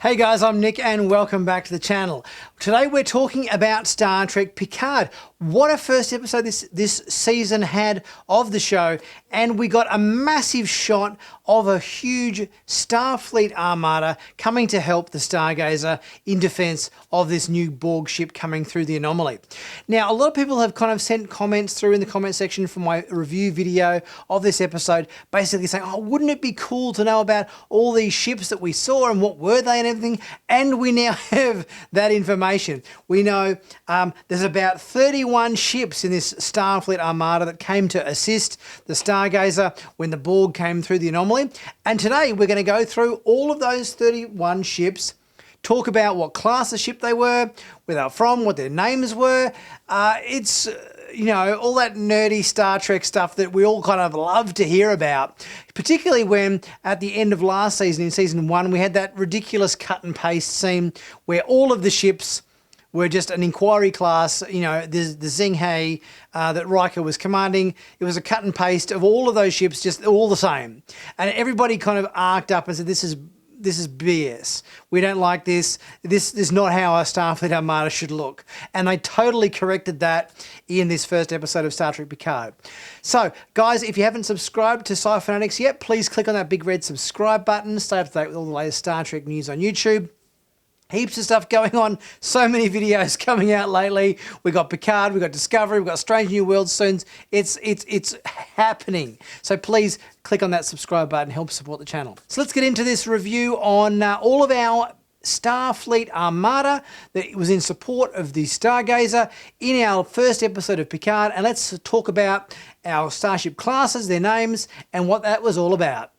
Hey guys, I'm Nick and welcome back to the channel. Today we're talking about Star Trek Picard. What a first episode this season had of the show, and we got a massive shot of a huge Starfleet Armada coming to help the Stargazer in defense of this new Borg ship coming through the anomaly. Now, a lot of people have kind of sent comments through in the comment section from my review video of this episode, basically saying, oh, wouldn't it be cool to know about all these ships that we saw and what were they and everything? And we now have that information. We know there's about 31 ships in this Starfleet Armada that came to assist the Stargazer when the Borg came through the anomaly. And today we're going to go through all of those 31 ships, talk about what class of ship they were, where they're from, what their names were. It's you know, all that nerdy Star Trek stuff that we all kind of love to hear about, particularly when at the end of last season, in season 1, we had that ridiculous cut and paste scene where all of the ships were just an inquiry class. You know, the Xinghe that Riker was commanding, it was a cut and paste of all of those ships, just all the same. And everybody kind of arced up and said, this is BS. We don't like this. This is not how our Starfleet Armada should look. And they totally corrected that in this first episode of Star Trek Picard. So, guys, if you haven't subscribed to Sci-Finatics yet, please click on that big red subscribe button. Stay up to date with all the latest Star Trek news on YouTube. Heaps of stuff going on. So many videos coming out lately. We got Picard, we got Discovery, we got Strange New Worlds soon. It's happening. So please click on that subscribe button. Help support the channel. So let's get into this review on all of our Starfleet Armada that was in support of the Stargazer in our first episode of Picard. And let's talk about our starship classes, their names, and what that was all about.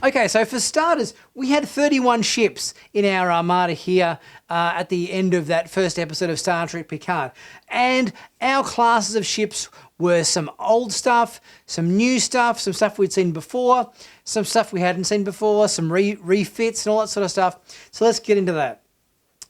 Okay, so for starters, we had 31 ships in our Armada here at the end of that first episode of Star Trek Picard. And our classes of ships were some old stuff, some new stuff, some stuff we'd seen before, some stuff we hadn't seen before, some refits and all that sort of stuff. So let's get into that.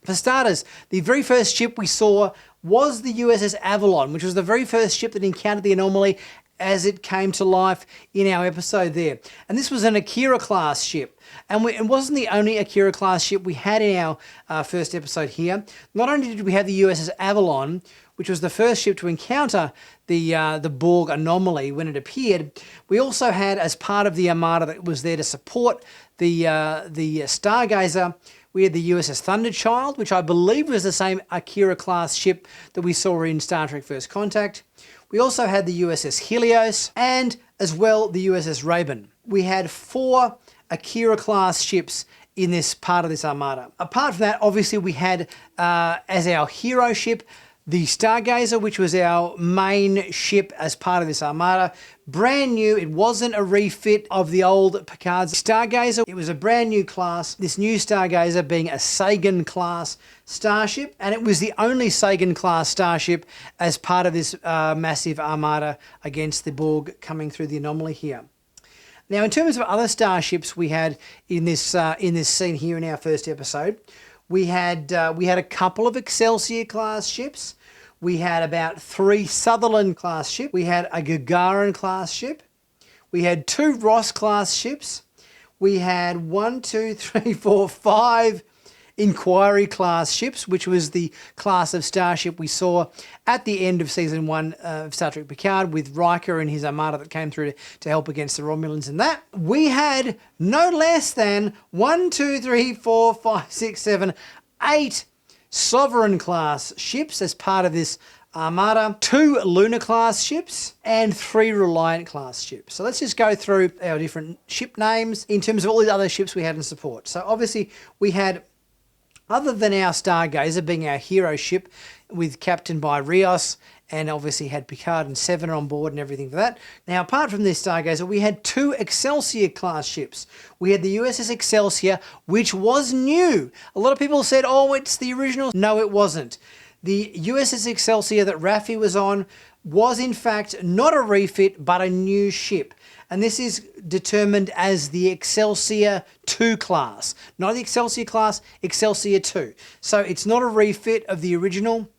For starters, the very first ship we saw was the USS Avalon, which was the very first ship that encountered the anomaly as it came to life in our episode there. And this was an Akira class ship. And it wasn't the only Akira class ship we had in our first episode here. Not only did we have the USS Avalon, which was the first ship to encounter the Borg anomaly when it appeared, we also had, as part of the Armada that was there to support the Stargazer, we had the USS Thunderchild, which I believe was the same Akira class ship that we saw in Star Trek First Contact. We also had the USS Helios and as well the USS Raven. We had 4 Akira class ships in this part of this Armada. Apart from that, obviously we had as our hero ship the Stargazer, which was our main ship as part of this Armada. Brand new, it wasn't a refit of the old Picard's Stargazer. It was a brand new class, this new Stargazer being a Sagan class starship, and it was the only Sagan class starship as part of this massive Armada against the Borg coming through the anomaly here. Now, in terms of other starships we had in this scene here in our first episode, we had a couple of Excelsior class ships. We had about 3 Sutherland class ships. We had a Gagarin class ship. We had 2 Ross class ships. We had 5 Inquiry class ships, which was the class of starship we saw at the end of season 1 of Star Trek Picard with Riker and his Armada that came through to help against the Romulans in that. We had no less than 8 Sovereign class ships as part of this Armada, 2 Lunar class ships, and 3 Reliant class ships. So let's just go through our different ship names in terms of all the other ships we had in support. So obviously we had, other than our Stargazer being our hero ship with captained by Rios, and obviously had Picard and Seven on board and everything for that. Now, apart from this Stargazer, we had 2 Excelsior class ships. We had the USS Excelsior, which was new. A lot of people said, oh, it's the original. No, it wasn't. The USS Excelsior that Raffi was on was in fact not a refit, but a new ship. And this is determined as the Excelsior 2 class. Not the Excelsior class, Excelsior 2. So it's not a refit of the original.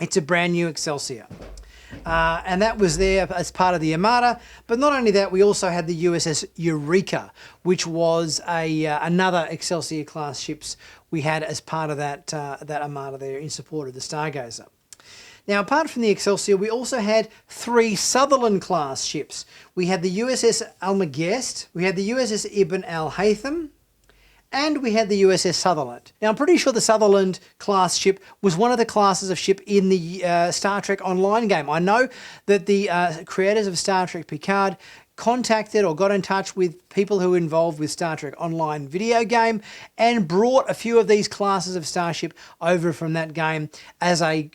It's a brand new Excelsior. and that was there as part of the Armada. But not only that, we also had the USS Eureka, which was another Excelsior class ships we had as part of that Armada there in support of the Stargazer. Now, apart from the Excelsior, we also had 3 Sutherland class ships. We had the USS Almagest, we had the USS Ibn al-Haytham, and we had the USS Sutherland. Now, I'm pretty sure the Sutherland class ship was one of the classes of ship in the Star Trek Online game. I know that the creators of Star Trek Picard contacted or got in touch with people who were involved with Star Trek Online video game and brought a few of these classes of starship over from that game as a,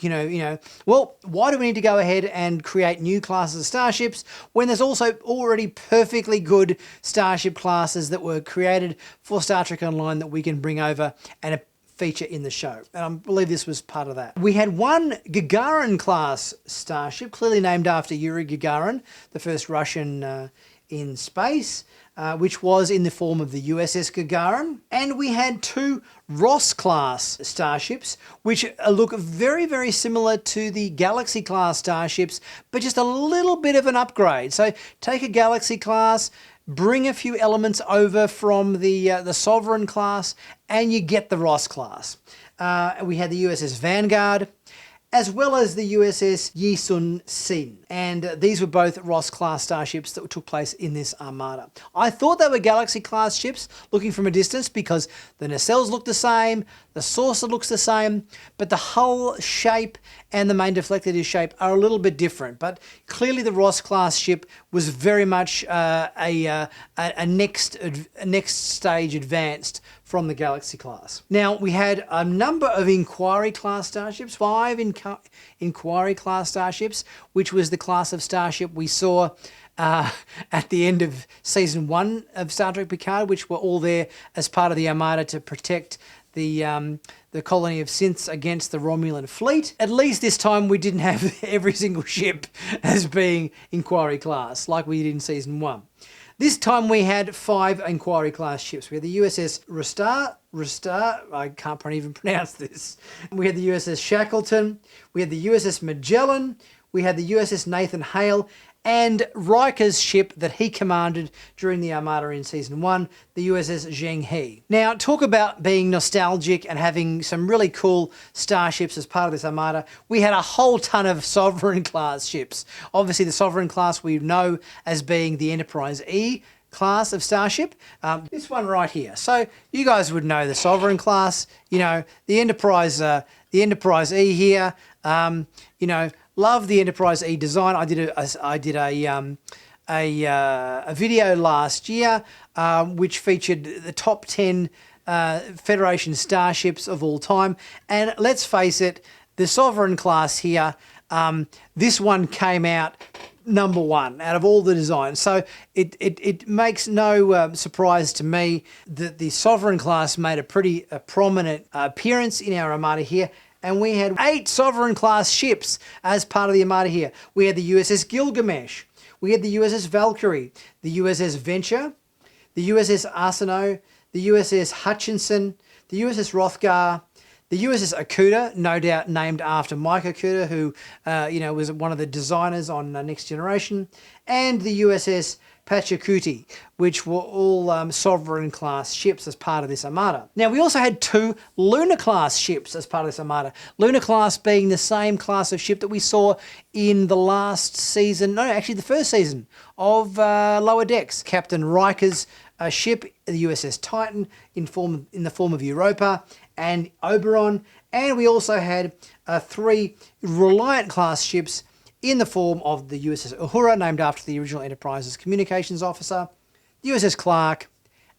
well, why do we need to go ahead and create new classes of starships when there's also already perfectly good starship classes that were created for Star Trek Online that we can bring over and feature in the show, and I believe this was part of that. We had 1 Gagarin class starship, clearly named after Yuri Gagarin, the first Russian in space, which was in the form of the USS Gagarin. And we had 2 Ross class starships, which look very, very similar to the Galaxy class starships, but just a little bit of an upgrade. So take a Galaxy class, bring a few elements over from the Sovereign class, and you get the Ross class. We had the USS Vanguard, as well as the USS Yi Sun Sin. And these were both Ross class starships that took place in this Armada. I thought they were Galaxy class ships looking from a distance because the nacelles look the same, the saucer looks the same, but the hull shape and the main deflector dish shape are a little bit different. But clearly the Ross class ship was very much a next stage advanced from the Galaxy class. Now, we had a number of Inquiry class starships, 5 Inquiry class starships, which was the class of starship we saw at the end of Season 1 of Star Trek Picard, which were all there as part of the Armada to protect the colony of synths against the Romulan fleet. At least this time we didn't have every single ship as being Inquiry class, like we did in Season 1. This time we had 5 Inquiry class ships. We had the USS Rustar, I can't even pronounce this. We had the USS Shackleton, we had the USS Magellan, we had the USS Nathan Hale, and Riker's ship that he commanded during the Armada in Season 1, the USS Zheng He. Now, talk about being nostalgic and having some really cool starships as part of this Armada. We had a whole ton of Sovereign class ships. Obviously, the Sovereign class we know as being the Enterprise E class of starship. This one right here. So you guys would know the Sovereign class, the Enterprise E here, love the Enterprise E design. I did a video last year which featured the top 10 Federation starships of all time, and let's face it, the Sovereign class here, this one came out number 1 out of all the designs. So it makes no surprise to me that the Sovereign class made a pretty prominent appearance in our Armada here. And we had 8 Sovereign class ships as part of the Armada here. We had the USS Gilgamesh, we had the USS Valkyrie, the USS Venture, the USS Arsenault, the USS Hutchinson, the USS Hrothgar, the USS Okuda, no doubt named after Mike Okuda, who was one of the designers on Next Generation, and the USS Pachacuti, which were all Sovereign class ships as part of this Armada. Now, we also had 2 Lunar class ships as part of this Armada. Lunar class being the same class of ship that we saw in the last season, no, actually the first season of Lower Decks. Captain Riker's ship, the USS Titan, in the form of Europa and Oberon. And we also had 3 Reliant class ships in the form of the USS Uhura, named after the original Enterprise's communications officer, the USS Clark,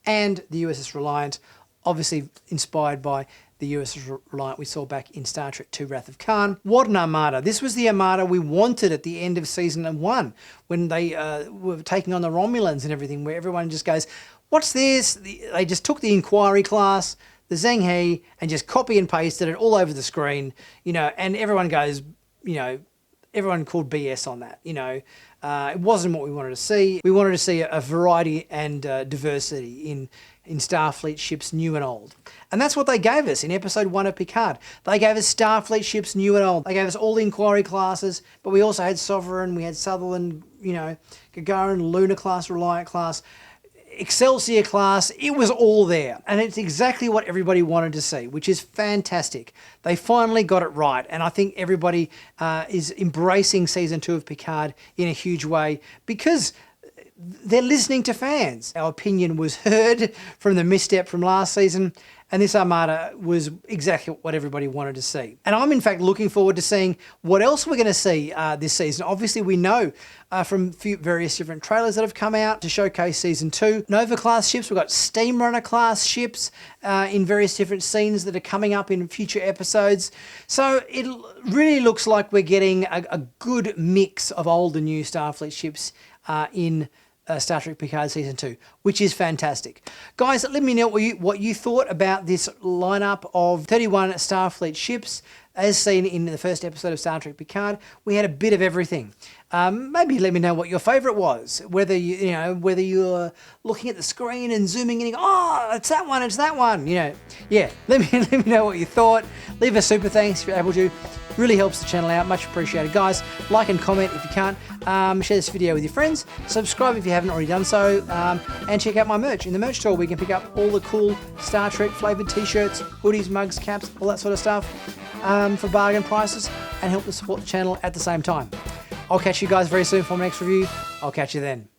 and the USS Reliant, obviously inspired by the USS Reliant we saw back in Star Trek II Wrath of Khan. What an Armada. This was the Armada we wanted at the end of Season 1, when they were taking on the Romulans and everything, where everyone just goes, what's this? They just took the Inquiry class, the Zheng He, and just copy and pasted it all over the screen, and everyone goes, everyone called BS on that, It wasn't what we wanted to see. We wanted to see a variety and diversity in Starfleet ships new and old. And that's what they gave us in episode 1 of Picard. They gave us Starfleet ships new and old. They gave us all the Inquiry classes, but we also had Sovereign, we had Sutherland, Gagarin, Luna class, Reliant class, Excelsior class. It was all there. And it's exactly what everybody wanted to see, which is fantastic. They finally got it right. And I think everybody is embracing season 2 of Picard in a huge way because they're listening to fans. Our opinion was heard from the misstep from last season, and this Armada was exactly what everybody wanted to see. And I'm in fact looking forward to seeing what else we're going to see this season. Obviously we know from various different trailers that have come out to showcase season 2. Nova class ships, we've got Steamrunner class ships in various different scenes that are coming up in future episodes. So it really looks like we're getting a good mix of old and new Starfleet ships in Star Trek Picard Season 2, which is fantastic. Guys, let me know what you thought about this lineup of 31 Starfleet ships as seen in the first episode of Star Trek Picard. We had a bit of everything. Maybe let me know what your favourite was, whether you're looking at the screen and zooming in and go, oh, it's that one, yeah, let me know what you thought. Leave a super thanks if you're able to. Really helps the channel out, much appreciated. Guys, like and comment if you can't. Share this video with your friends. Subscribe if you haven't already done so. And check out my merch in the merch store where you can pick up all the cool Star Trek flavoured t-shirts, hoodies, mugs, caps, all that sort of stuff for bargain prices and help to support the channel at the same time. I'll catch you guys very soon for my next review. I'll catch you then.